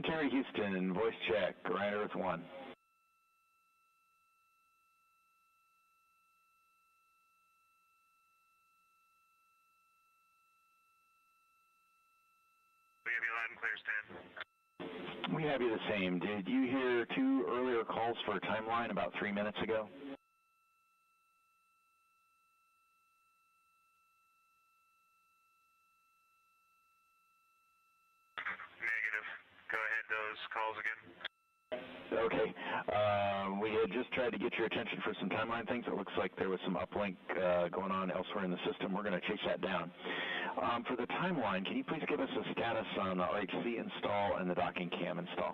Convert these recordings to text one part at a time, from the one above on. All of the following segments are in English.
Centauri Houston, voice check, Orion Earth 1. We have you loud and clear, Stan. We have you the same. Did you hear 2 earlier calls for a timeline about 3 minutes ago? Negative. Go ahead, those calls again. Okay. We had just tried to get your attention for some timeline things. It looks like there was some uplink going on elsewhere in the system. We're going to chase that down. For the timeline, can you please give us a status on the RHC install and the docking cam install?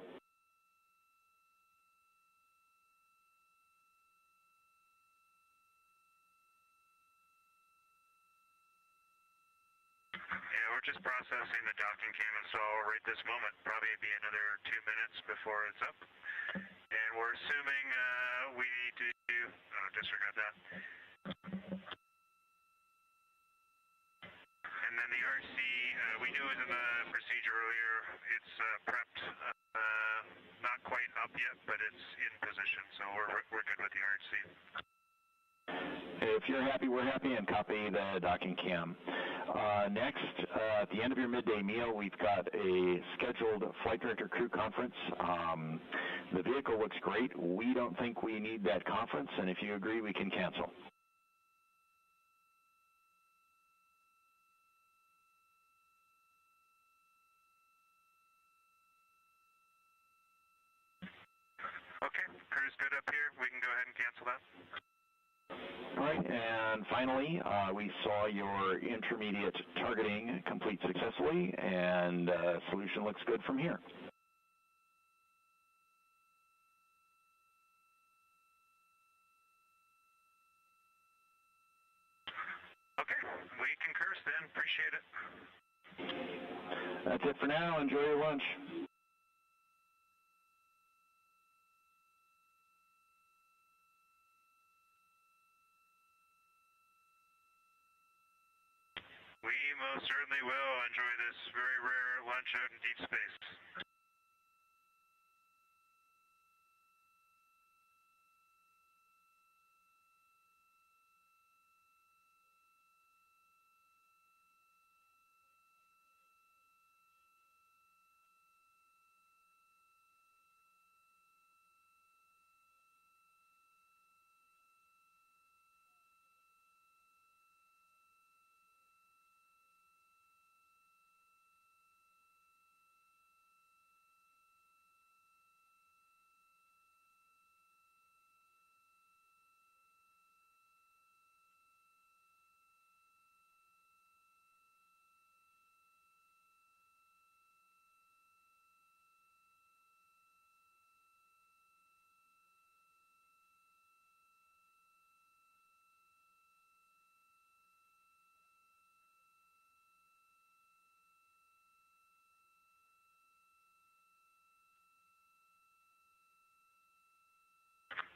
Yeah, we're just processing the docking cam install right this moment. Probably be another 2 minutes before it's up. And we're assuming we need to disregard that. And then the RC, we knew it was in the procedure earlier. It's prepped, not quite up yet, but it's in position, so we're good with the RC. If you're happy, we're happy, and copy the docking cam. Next, at the end of your midday meal, we've got a scheduled flight director crew conference. The vehicle looks great. We don't think we need that conference, and if you agree, we can cancel. Okay, crew's good up here. We can go ahead and cancel that. All right, and finally, we saw your intermediate targeting complete successfully, and solution looks good from here. Okay, we concur, Stan. Appreciate it. That's it for now. Enjoy your lunch. We most certainly will enjoy this very rare lunch out in deep space.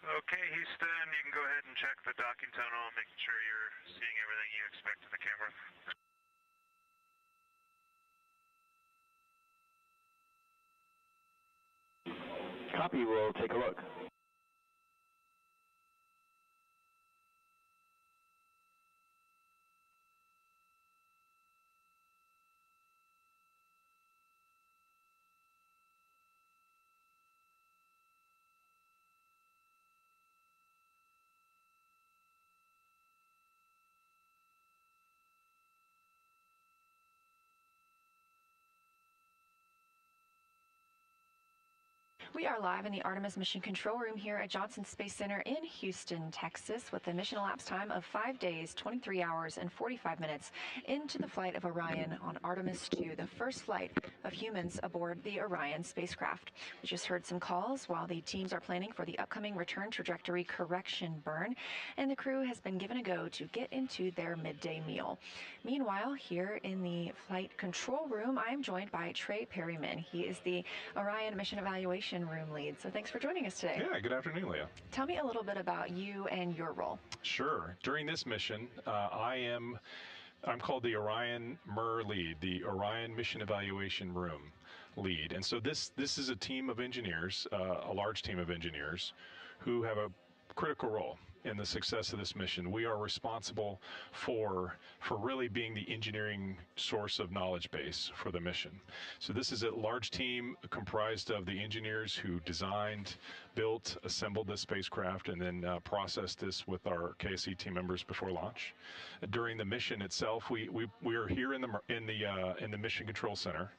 Okay, Houston, you can go ahead and check the docking tunnel, making sure you're seeing everything you expect in the camera. Copy, we'll take a look. We are live in the Artemis Mission Control Room here at Johnson Space Center in Houston, Texas, with a mission elapsed time of 5 days, 23 hours, and 45 minutes into the flight of Orion on Artemis 2, the first flight of humans aboard the Orion spacecraft. We just heard some calls while the teams are planning for the upcoming return trajectory correction burn, and the crew has been given a go to get into their midday meal. Meanwhile, here in the flight control room, I am joined by Trey Perryman. He is the Orion Mission Evaluation Room lead. So thanks for joining us today. Yeah, good afternoon, Leah. Tell me a little bit about you and your role. Sure. During this mission, I'm called the Orion MER lead, the Orion Mission Evaluation Room. lead. And so this is a team of engineers, a large team of engineers, who have a critical role in the success of this mission. We are responsible for really being the engineering source of knowledge base for the mission. So this is a large team comprised of the engineers who designed, built, assembled this spacecraft, and then processed this with our KSC team members before launch. During the mission itself, we are here in the Mission Control Center.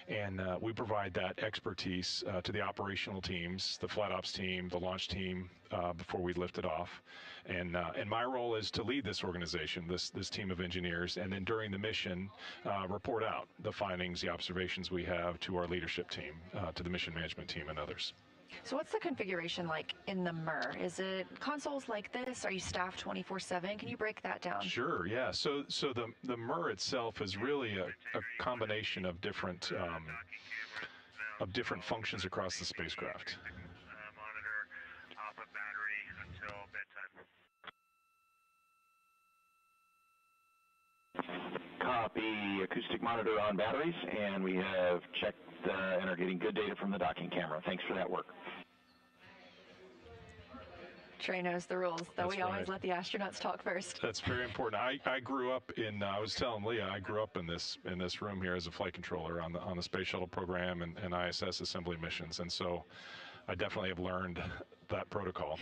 And we provide that expertise to the operational teams, the flight ops team, the launch team, before we lift it off. And my role is to lead this organization, this team of engineers, and then during the mission, report out the findings, the observations we have to our leadership team, to the mission management team and others. So what's the configuration like in the MER? Is it consoles like this? Are you staffed 24/7? Can you break that down? Sure, yeah. So the MER itself is really a combination of different functions across the spacecraft. Monitor off of battery until bedtime. Copy. Acoustic monitor on batteries, and we have checked and are getting good data from the docking camera. Thanks for that work. Trey knows the rules, though. That's we always right. let the astronauts talk first. That's very important. I grew up in. I was telling Leah, I grew up in this room here as a flight controller on the space shuttle program and ISS assembly missions, and so I definitely have learned that protocol.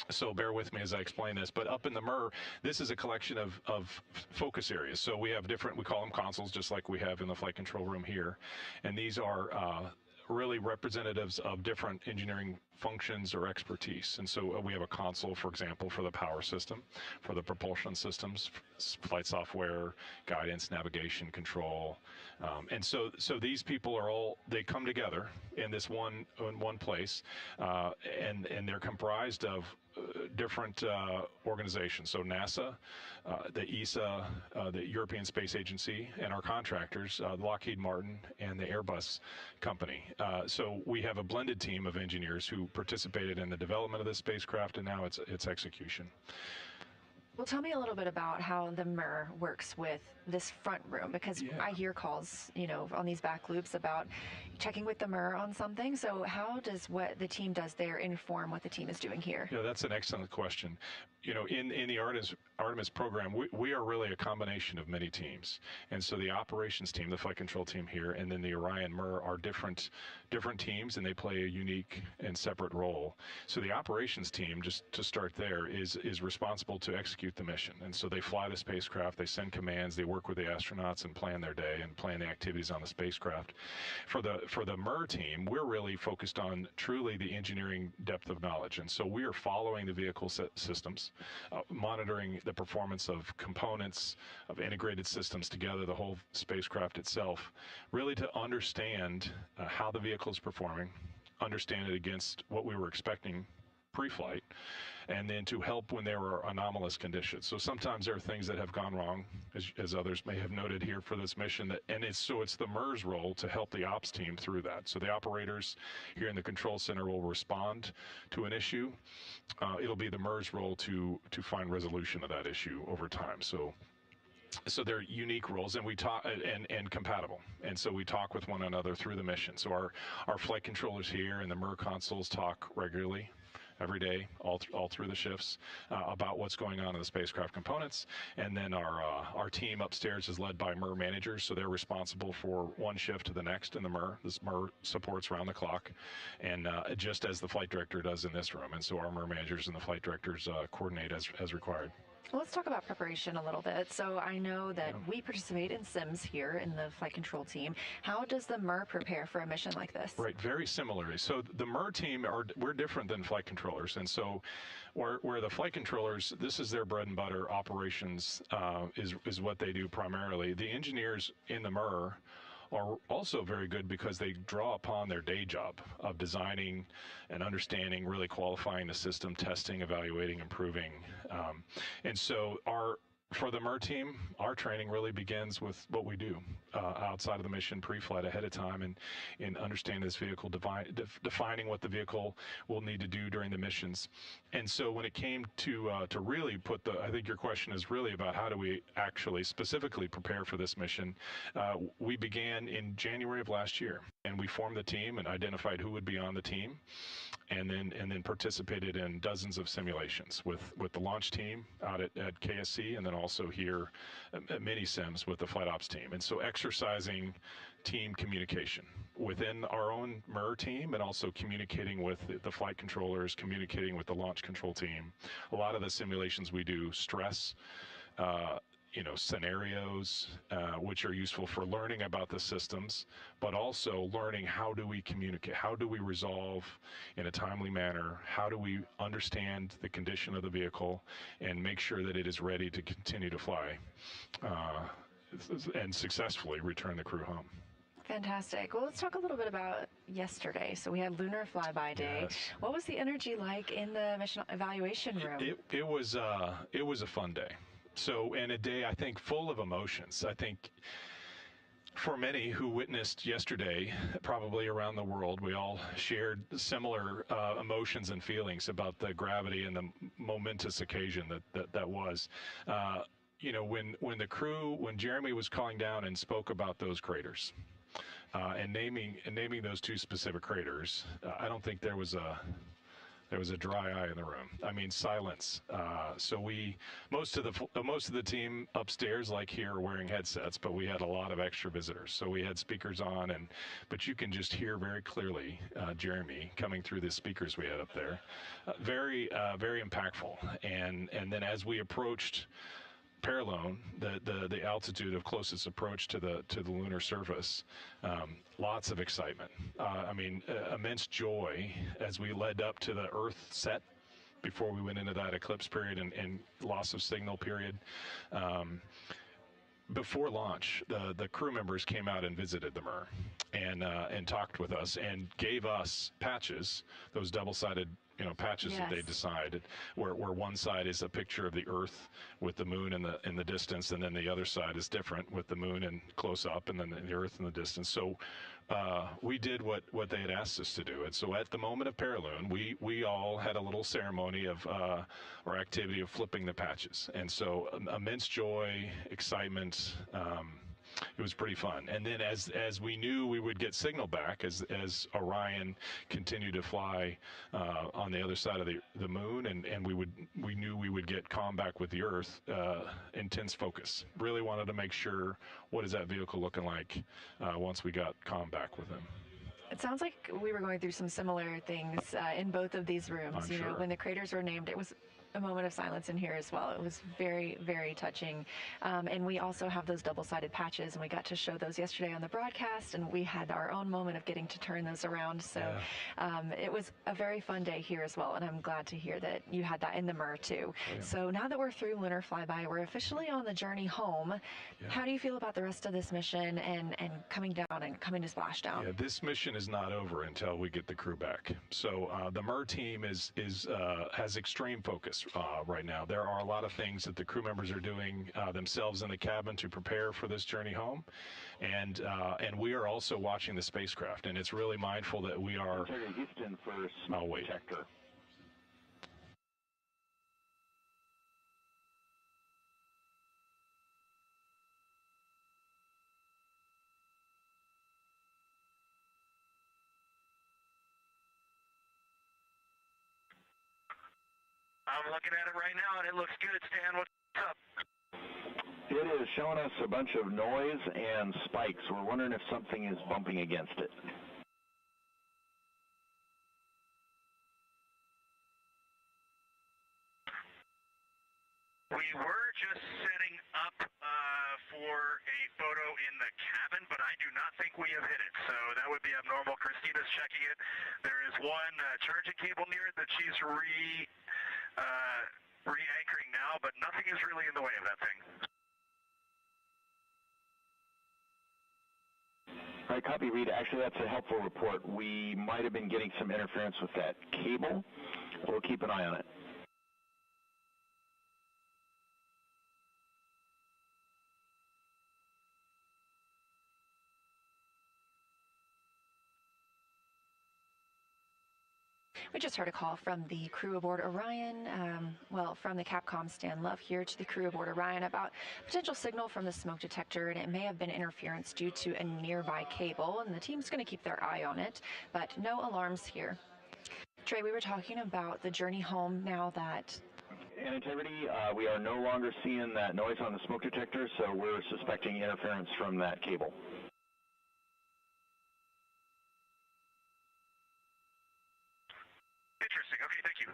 So bear with me as I explain this. But up in the MER, this is a collection of focus areas. So we have we call them consoles, just like we have in the flight control room here, and these are really representatives of different engineering functions or expertise. And so we have a console, for example, for the power system, for the propulsion systems, flight software, guidance, navigation, control. And so these people are they come together in this one place, and they're comprised of different organizations. So NASA, the ESA, the European Space Agency, and our contractors, Lockheed Martin and the Airbus company. So we have a blended team of engineers who participated in the development of this spacecraft and now its execution. Well, tell me a little bit about how the MER works with this front room, because I hear calls, on these back loops about checking with the MER on something. So how does what the team does there inform what the team is doing here? Yeah, that's an excellent question. In the Artemis program, we are really a combination of many teams. And so the operations team, the flight control team here, and then the Orion MER are different teams, and they play a unique and separate role. So the operations team, just to start there, is responsible to execute the mission. And so they fly the spacecraft, they send commands, they work with the astronauts and plan their day and plan the activities on the spacecraft. For the MER team, we're really focused on truly the engineering depth of knowledge. And so we are following the vehicle systems, monitoring the performance of components, of integrated systems together, the whole spacecraft itself, really to understand how the vehicle is performing, understand it against what we were expecting pre-flight, and then to help when there are anomalous conditions. So sometimes there are things that have gone wrong, as others may have noted here for this mission, it's the MER's role to help the ops team through that. So the operators here in the control center will respond to an issue. It'll be the MER's role to find resolution of that issue over time. So they're unique roles, and we talk and compatible, and so we talk with one another through the mission. So our flight controllers here and the MER consoles talk regularly, every day, all through the shifts, about what's going on in the spacecraft components. And then our team upstairs is led by MER managers, so they're responsible for one shift to the next in the MER. This MER supports round the clock, and just as the flight director does in this room. And so our MER managers and the flight directors coordinate as required. Well, let's talk about preparation a little bit. So I know that we participate in sims here in the flight control team. How does the MER prepare for a mission like this? Right, very similarly. So the MER team, we're different than flight controllers. And so where the flight controllers, this is their bread and butter, operations is what they do primarily. The engineers in the MER are also very good because they draw upon their day job of designing and understanding, really qualifying the system, testing, evaluating, improving. And so For the MER team, our training really begins with what we do outside of the mission pre-flight ahead of time, and in understanding this vehicle, defining what the vehicle will need to do during the missions. And so when it came to really put I think your question is really about how do we actually specifically prepare for this mission. We began in January of last year, and we formed the team and identified who would be on the team, and then participated in dozens of simulations with the launch team out at KSC, and then also here at mini sims with the flight ops team. And so exercising team communication within our own MER team, and also communicating with the flight controllers, communicating with the launch control team. A lot of the simulations we do stress scenarios, which are useful for learning about the systems, but also learning how do we communicate, how do we resolve in a timely manner, how do we understand the condition of the vehicle and make sure that it is ready to continue to fly and successfully return the crew home. Fantastic. Well, let's talk a little bit about yesterday. So we had Lunar Flyby Day. Yes. What was the energy like in the mission evaluation room? It was a fun day. So, and a day, I think, full of emotions. I think for many who witnessed yesterday, probably around the world, we all shared similar emotions and feelings about the gravity and the momentous occasion that was. When Jeremy was calling down and spoke about those craters, and naming those two specific craters, I don't think there was a dry eye in the room. I mean, silence. So most of the team upstairs, like here, are wearing headsets, but we had a lot of extra visitors. So we had speakers on, but you can just hear very clearly Jeremy coming through the speakers we had up there. Very impactful. And then as we approached Paralone, the altitude of closest approach to the lunar surface, lots of excitement. Immense joy as we led up to the Earth set before we went into that eclipse period and loss of signal period. Before launch, the crew members came out and visited the MER and talked with us and gave us patches, those double-sided patches. Yes. That they decided where one side is a picture of the Earth with the moon in the distance, and then the other side is different with the moon and close up, and then the Earth in the distance. So we did what they had asked us to do. And so at the moment of Paralone, we all had a little ceremony of or activity of flipping the patches. And so immense joy, excitement. It was pretty fun. And then as we knew we would get signal back as Orion continued to fly on the other side of the moon, and we knew we would get comm back with the Earth, intense focus. Really wanted to make sure, what is that vehicle looking like once we got comm back with them. It sounds like we were going through some similar things in both of these rooms. I'm sure. When the craters were named, it was a moment of silence in here as well. It was very, very touching. And we also have those double-sided patches, and we got to show those yesterday on the broadcast, and we had our own moment of getting to turn those around. So it was a very fun day here as well, and I'm glad to hear that you had that in the MER too. Yeah. So now that we're through Lunar Flyby, we're officially on the journey home. Yeah. How do you feel about the rest of this mission and coming down and coming to splashdown? Yeah, this mission is not over until we get the crew back. So the MER team has extreme focus right now. There are a lot of things that the crew members are doing themselves in the cabin to prepare for this journey home, and we are also watching the spacecraft, and it's really mindful that we are. Houston for smoke detector. I'm looking at it right now, and it looks good. Stan, what's up? It is showing us a bunch of noise and spikes. We're wondering if something is bumping against it. We were just setting up for a photo in the cabin, but I do not think we have hit it. So that would be abnormal. Christina's checking it. There is one charging cable near it that she's re-anchoring now, but nothing is really in the way of that thing. All right, copy, Reed. Actually, that's a helpful report. We might have been getting some interference with that cable. We'll keep an eye on it. We just heard a call from the crew aboard Orion, from the Capcom Stan Love here to the crew aboard Orion about potential signal from the smoke detector, and it may have been interference due to a nearby cable, and the team's going to keep their eye on it, but no alarms here. Trey, we were talking about the journey home now that... And integrity, we are no longer seeing that noise on the smoke detector, so we're suspecting interference from that cable. Interesting. Okay, thank you.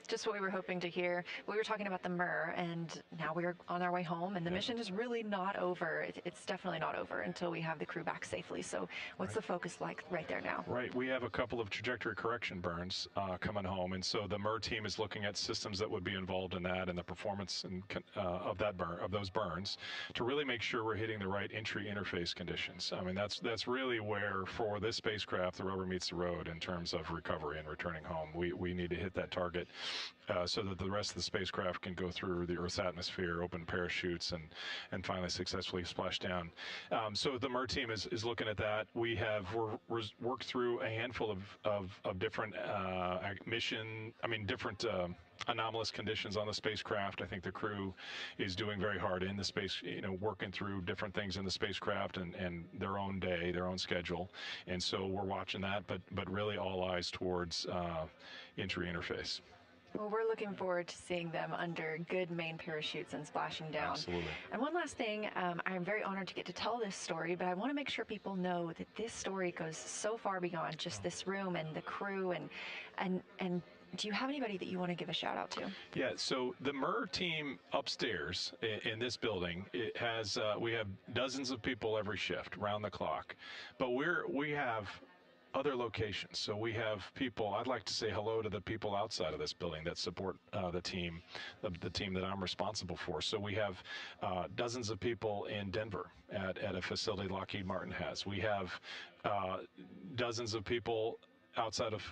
Just what we were hoping to hear. We were talking about the MIR, and now we're on our way home, and the mission is really not over. It's definitely not over until we have the crew back safely. So what's the focus like right there now? Right. We have a couple of trajectory correction burns coming home, and so the MIR team is looking at systems that would be involved in that and the performance and of those burns to really make sure we're hitting the right entry interface conditions. I mean, that's really where, for this spacecraft, the rubber meets the road in terms of recovery and returning home. We need to hit that target so that the rest of the spacecraft can go through the Earth's atmosphere, open parachutes, and finally successfully splash down. So the MIR team is looking at that. We're worked through a handful of different different anomalous conditions on the spacecraft. I think the crew is doing very hard in the space, working through different things in the spacecraft and their own day, their own schedule. And so we're watching that, but really all eyes towards entry interface. Well, we're looking forward to seeing them under good main parachutes and splashing down. Absolutely. And one last thing, I'm very honored to get to tell this story, but I want to make sure people know that this story goes so far beyond just this room and the crew. And do you have anybody that you want to give a shout out to? Yeah, so the MIR team upstairs in this building, it has we have dozens of people every shift, round the clock. But we have other locations. So we have people, I'd like to say hello to the people outside of this building that support the team that I'm responsible for. So we have dozens of people in Denver at a facility Lockheed Martin has. We have dozens of people outside of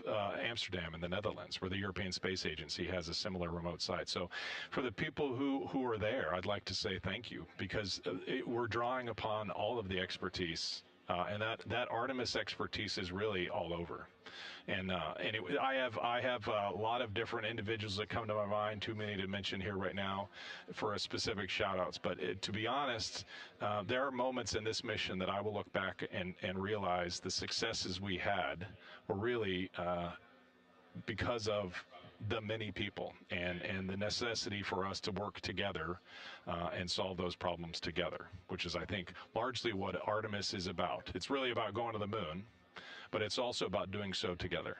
Amsterdam in the Netherlands, where the European Space Agency has a similar remote site. So for the people who are there, I'd like to say thank you, because we're drawing upon all of the expertise. And that Artemis expertise is really all over, and I have a lot of different individuals that come to my mind, too many to mention here right now for a specific shout outs. But to be honest, there are moments in this mission that I will look back and realize the successes we had were really because of the many people and the necessity for us to work together and solve those problems together, which is, I think, largely what Artemis is about. It's really about going to the moon, but it's also about doing so together.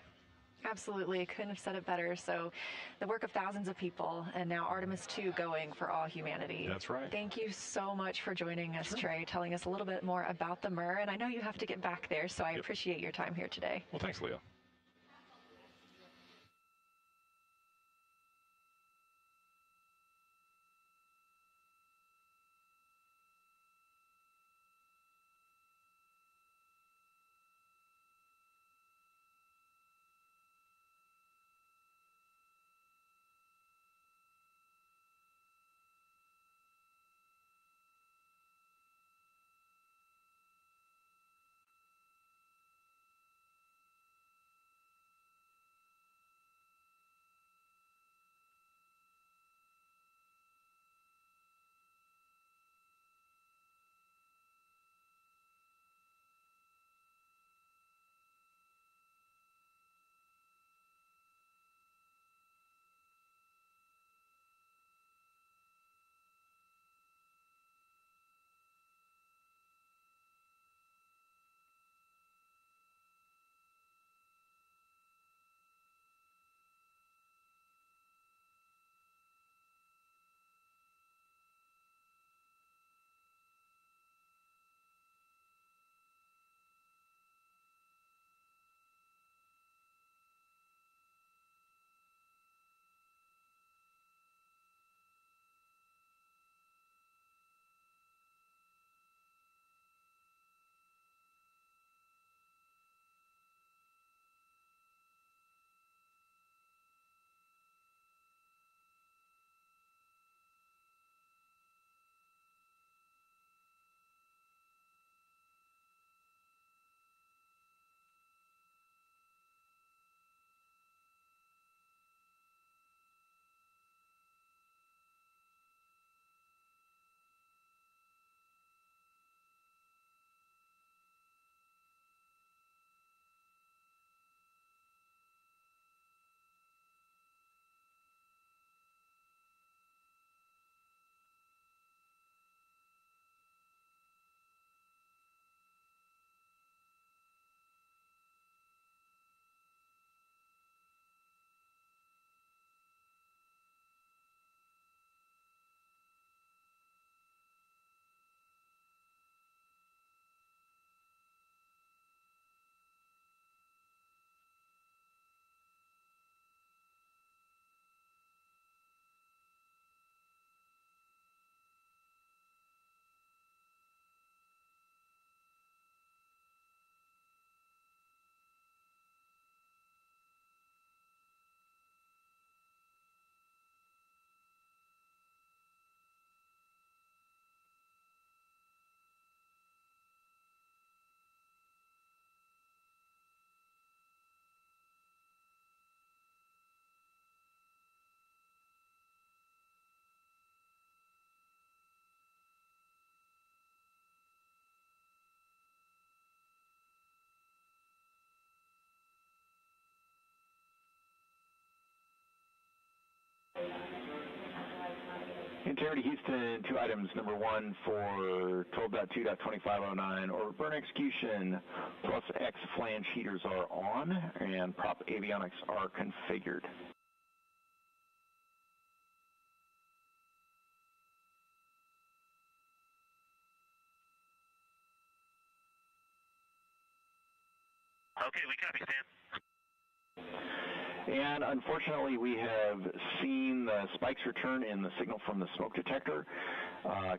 Absolutely. Couldn't have said it better. So the work of thousands of people, and now Artemis 2 going for all humanity. That's right. Thank you so much for joining us, Trey, telling us a little bit more about the MIR. And I know you have to get back there, so I appreciate your time here today. Well, thanks, Leah. Integrity Houston, 2 items. Number 1 for 12.2.2509, orbit burn execution plus X flange heaters are on and prop avionics are configured. Okay, we copy, Stan. And unfortunately, we have seen the spikes return in the signal from the smoke detector.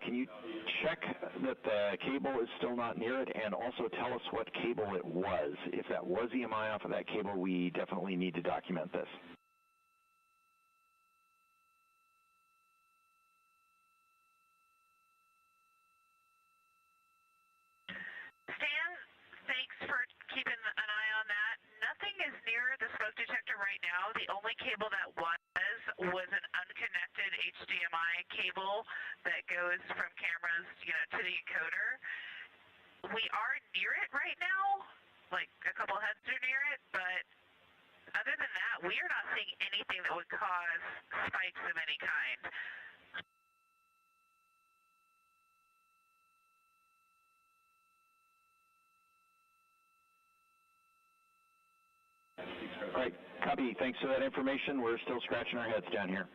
Can you check that the cable is still not near it, and also tell us what cable it was? If that was EMI off of that cable, we definitely need to document this. Stan, thanks for keeping an eye on that. Nothing is near the smoke detector right now. The only cable that was an unconnected HDMI cable that goes from cameras, to the encoder. We are near it right now, like a couple heads are near it, but other than that, we are not seeing anything that would cause spikes of any kind. All right, copy. Thanks for that information. We're still scratching our heads down here.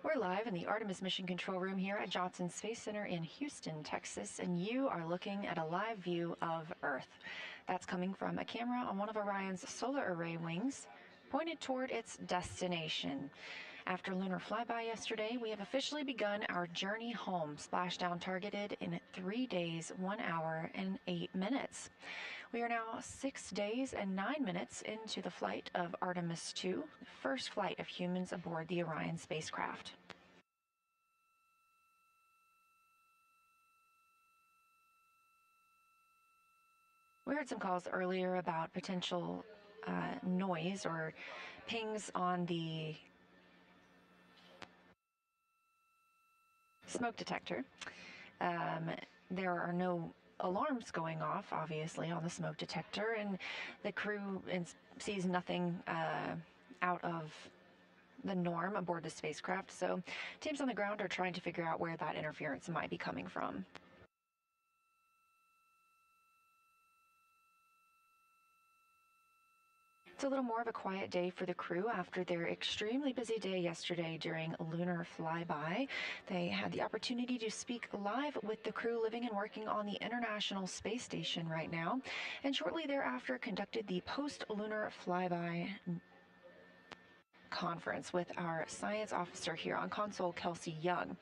We're live in the Artemis Mission Control Room here at Johnson Space Center in Houston, Texas, and you are looking at a live view of Earth. That's coming from a camera on one of Orion's solar array wings, pointed toward its destination. After lunar flyby yesterday, we have officially begun our journey home, splashdown targeted in 3 days, 1 hour, and 8 minutes. We are now 6 days and 9 minutes into the flight of Artemis 2, the first flight of humans aboard the Orion spacecraft. We heard some calls earlier about potential noise or pings on the smoke detector. There are no alarms going off, obviously, on the smoke detector, and the crew sees nothing out of the norm aboard the spacecraft, so teams on the ground are trying to figure out where that interference might be coming from. It's a little more of a quiet day for the crew after their extremely busy day yesterday during a lunar flyby. They had the opportunity to speak live with the crew living and working on the International Space Station right now, and shortly thereafter conducted the post-lunar flyby conference with our science officer here on console, Kelsey Young.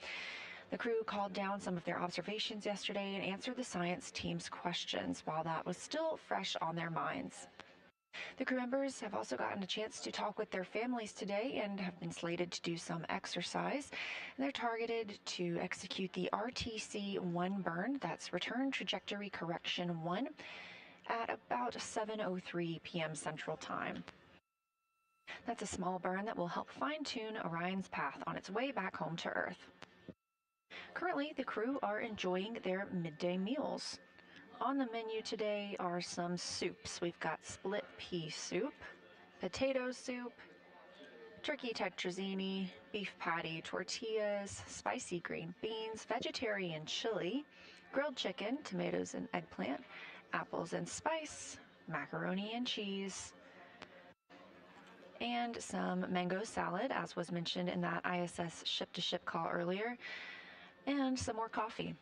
The crew called down some of their observations yesterday and answered the science team's questions while that was still fresh on their minds. The crew members have also gotten a chance to talk with their families today and have been slated to do some exercise. And they're targeted to execute the RTC-1 burn, that's Return Trajectory Correction 1, at about 7:03 p.m. Central Time. That's a small burn that will help fine-tune Orion's path on its way back home to Earth. Currently, the crew are enjoying their midday meals. On the menu today are some soups. We've got split pea soup, potato soup, turkey tetrazzini, beef patty, tortillas, spicy green beans, vegetarian chili, grilled chicken, tomatoes and eggplant, apples and spice, macaroni and cheese, and some mango salad, as was mentioned in that ISS ship-to-ship call earlier, and some more coffee.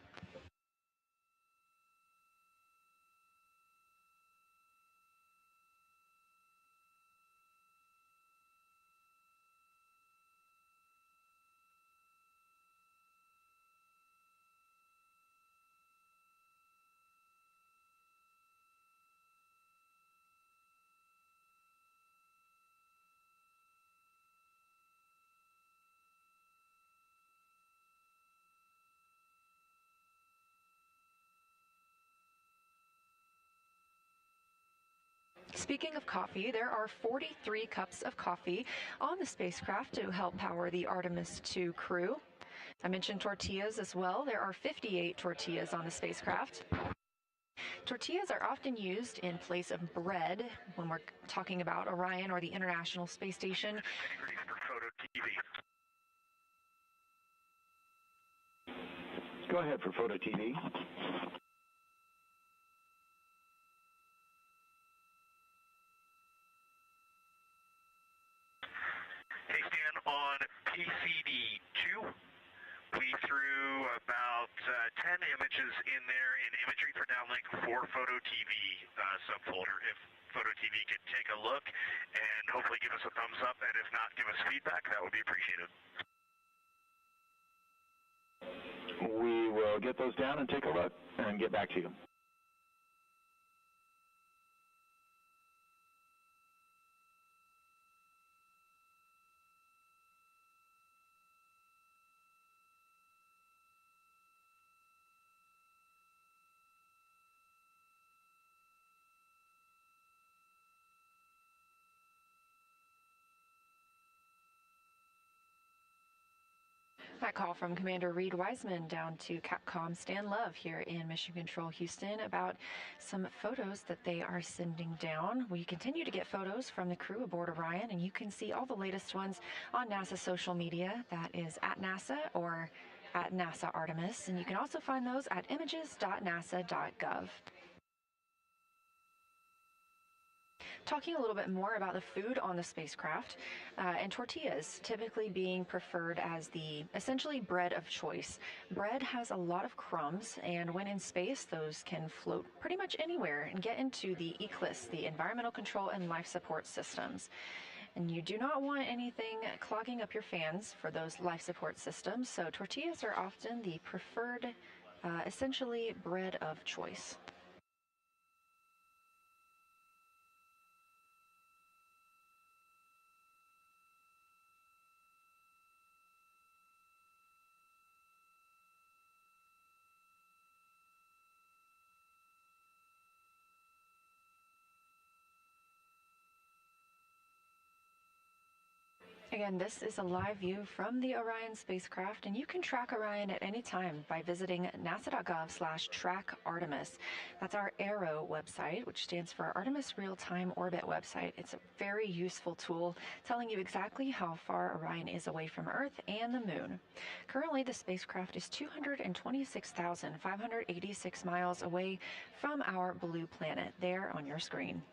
Speaking of coffee, there are 43 cups of coffee on the spacecraft to help power the Artemis 2 crew. I mentioned tortillas as well. There are 58 tortillas on the spacecraft. Tortillas are often used in place of bread when we're talking about Orion or the International Space Station. Go ahead for Photo TV. Hey Stan, on PCD2, we threw about 10 images in there in imagery for downlink for Photo TV subfolder. If Photo TV could take a look and hopefully give us a thumbs up, and if not, give us feedback, that would be appreciated. We will get those down and take a look and get back to you. That call from Commander Reed Wiseman down to Capcom Stan Love here in Mission Control Houston about some photos that they are sending down. We continue to get photos from the crew aboard Orion, and you can see all the latest ones on NASA social media. That is at NASA or at NASA Artemis, and you can also find those at images.nasa.gov. talking a little bit more about the food on the spacecraft, and tortillas typically being preferred as the essentially bread of choice. Bread has a lot of crumbs, and when in space, those can float pretty much anywhere and get into the ECLIS, the Environmental Control and Life Support Systems. And you do not want anything clogging up your fans for those life support systems, so tortillas are often the preferred, essentially, bread of choice. Again, this is a live view from the Orion spacecraft, and you can track Orion at any time by visiting nasa.gov/track-Artemis. That's our ARROW website, which stands for Artemis Real-Time Orbit website. It's a very useful tool telling you exactly how far Orion is away from Earth and the Moon. Currently, the spacecraft is 226,586 miles away from our blue planet, there on your screen.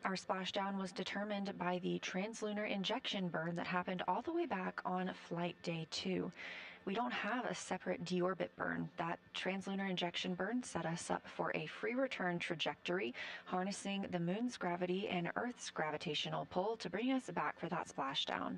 Our splashdown was determined by the translunar injection burn that happened all the way back on flight day 2. We don't have a separate deorbit burn. That translunar injection burn set us up for a free return trajectory, harnessing the moon's gravity and Earth's gravitational pull to bring us back for that splashdown.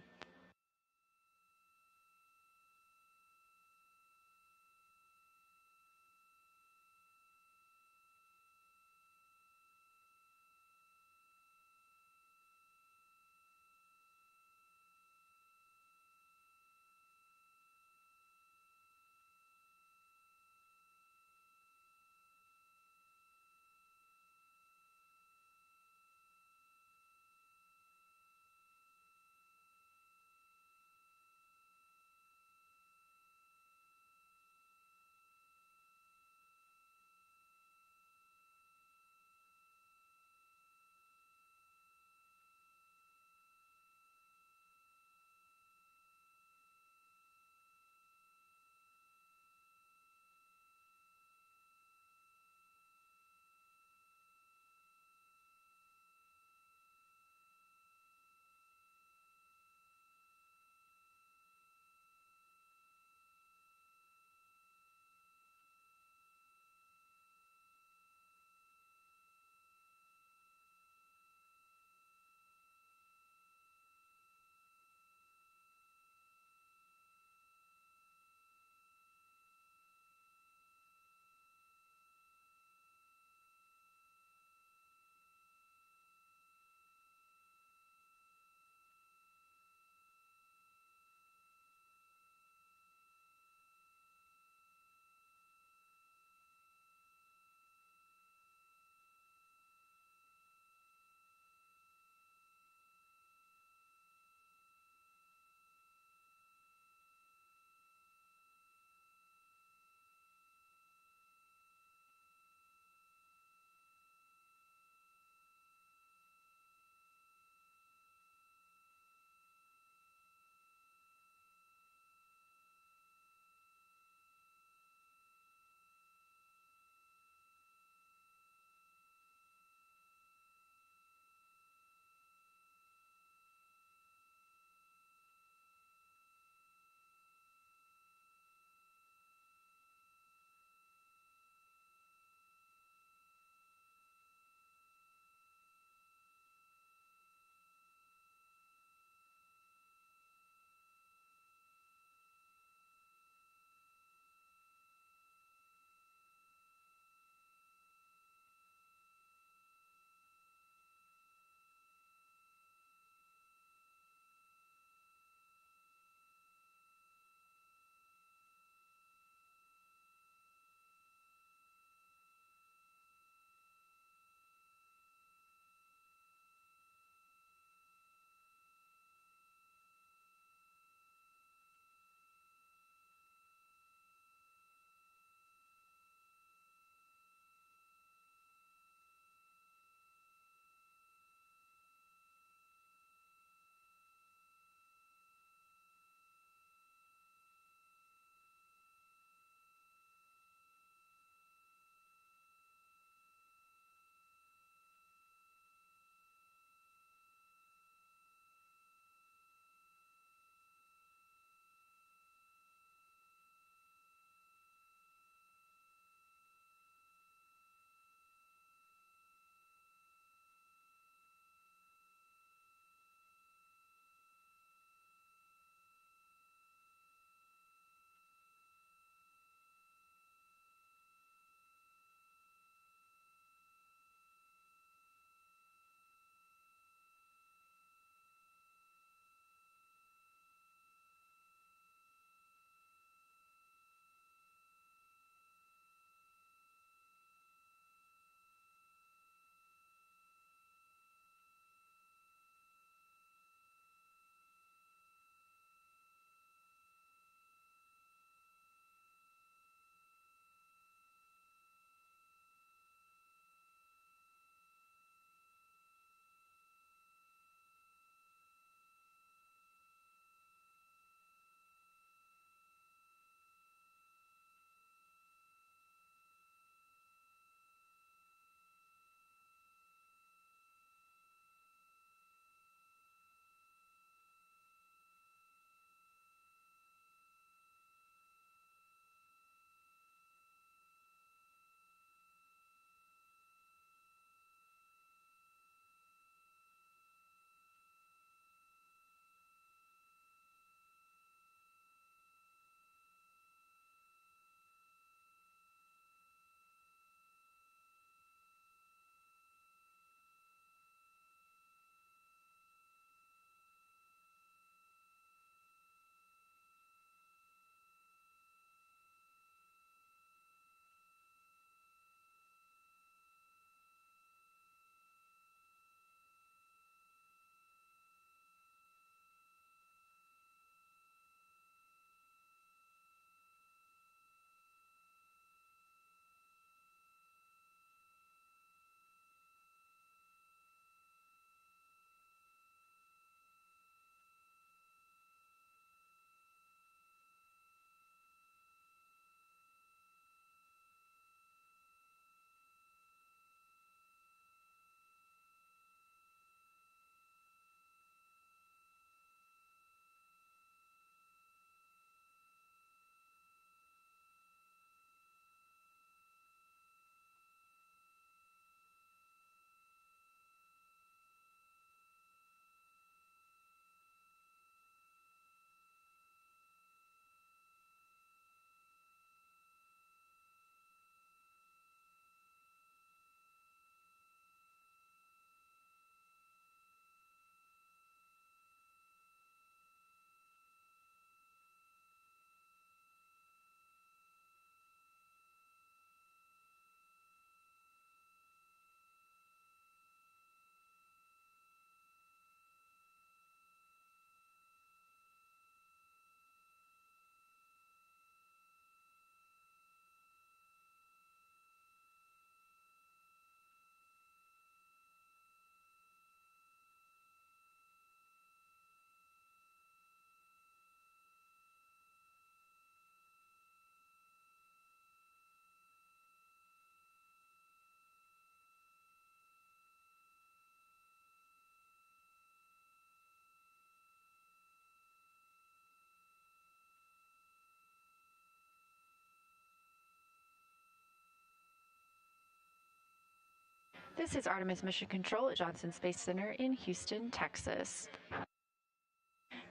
This is Artemis Mission Control at Johnson Space Center in Houston, Texas.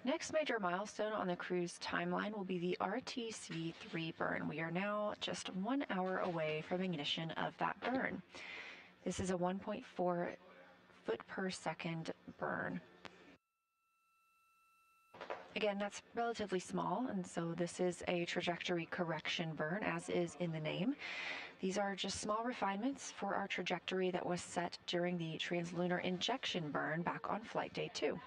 Next major milestone on the crew's timeline will be the RTC-3 burn. We are now just 1 hour away from ignition of that burn. This is a 1.4 foot per second burn. Again, that's relatively small, and so this is a trajectory correction burn, as is in the name. These are just small refinements for our trajectory that was set during the translunar injection burn back on flight day 2.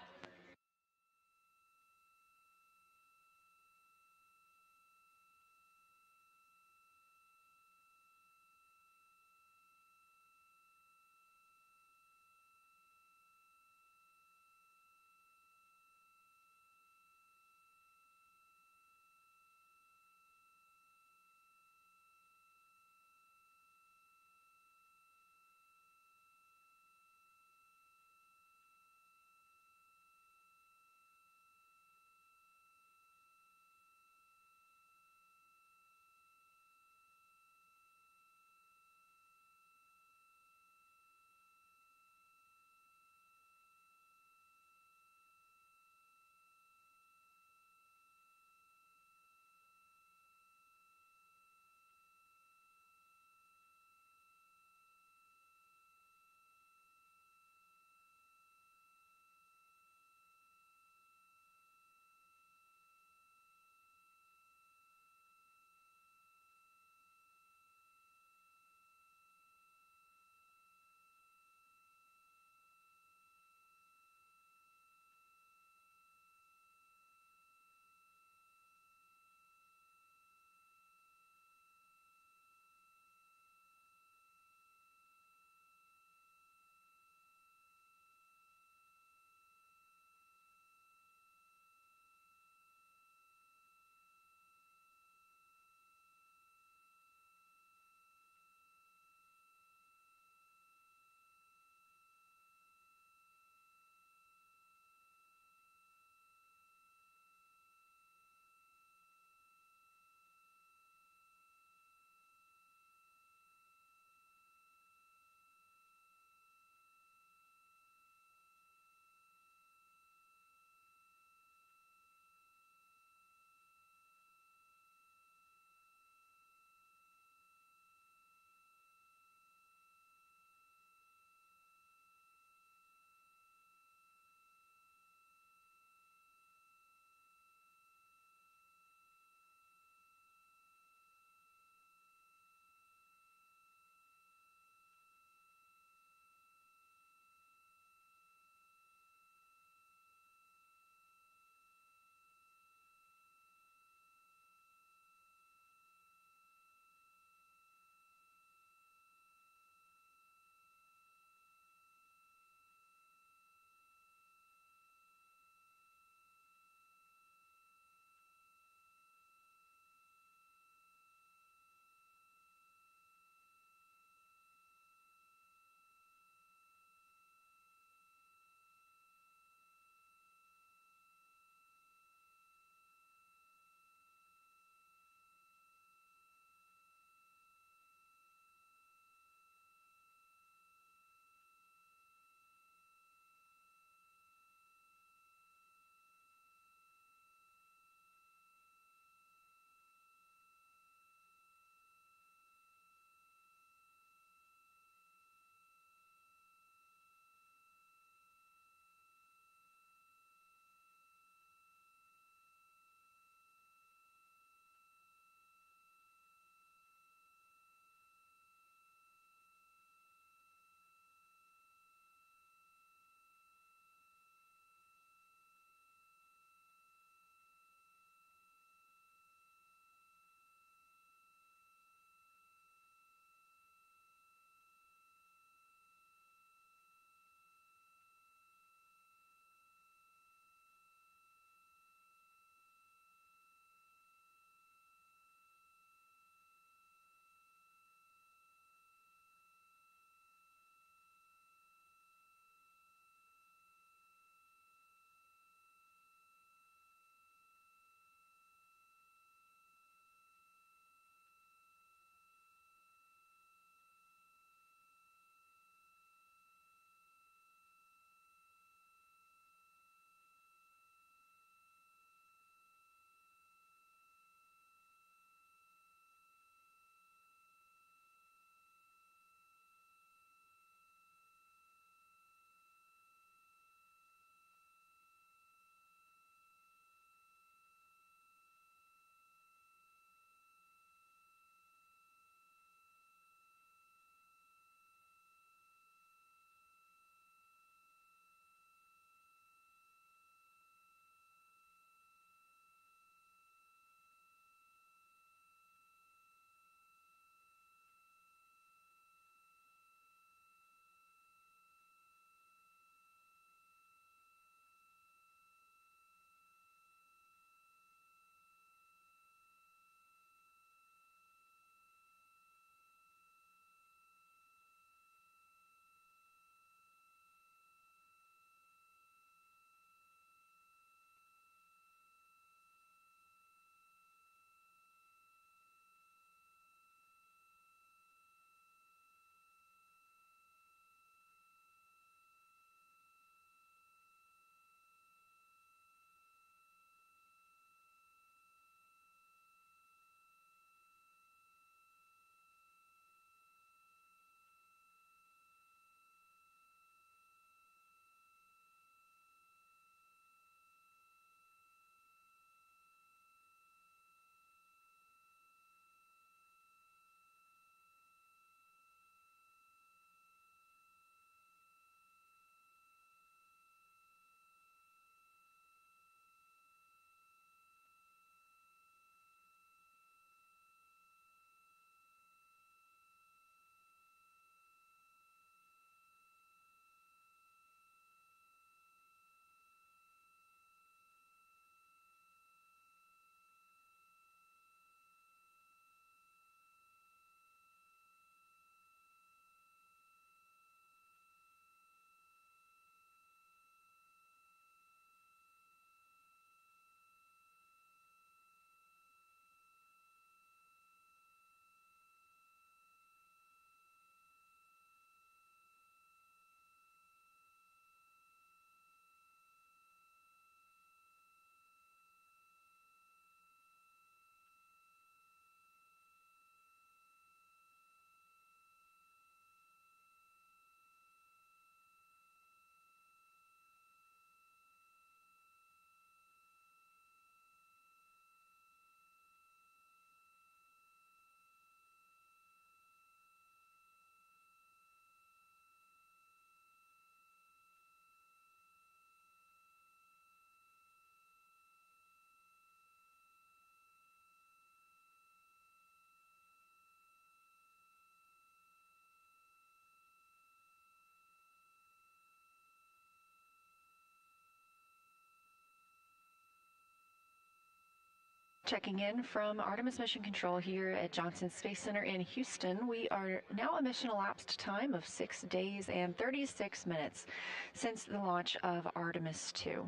Checking in from Artemis Mission Control here at Johnson Space Center in Houston. We are now a mission elapsed time of 6 days and 36 minutes since the launch of Artemis 2.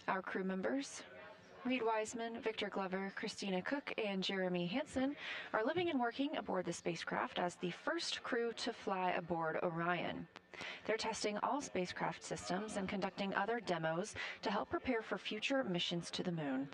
Our crew members, Reed Wiseman, Victor Glover, Christina Cook, and Jeremy Hansen, are living and working aboard the spacecraft as the first crew to fly aboard Orion. They're testing all spacecraft systems and conducting other demos to help prepare for future missions to the moon.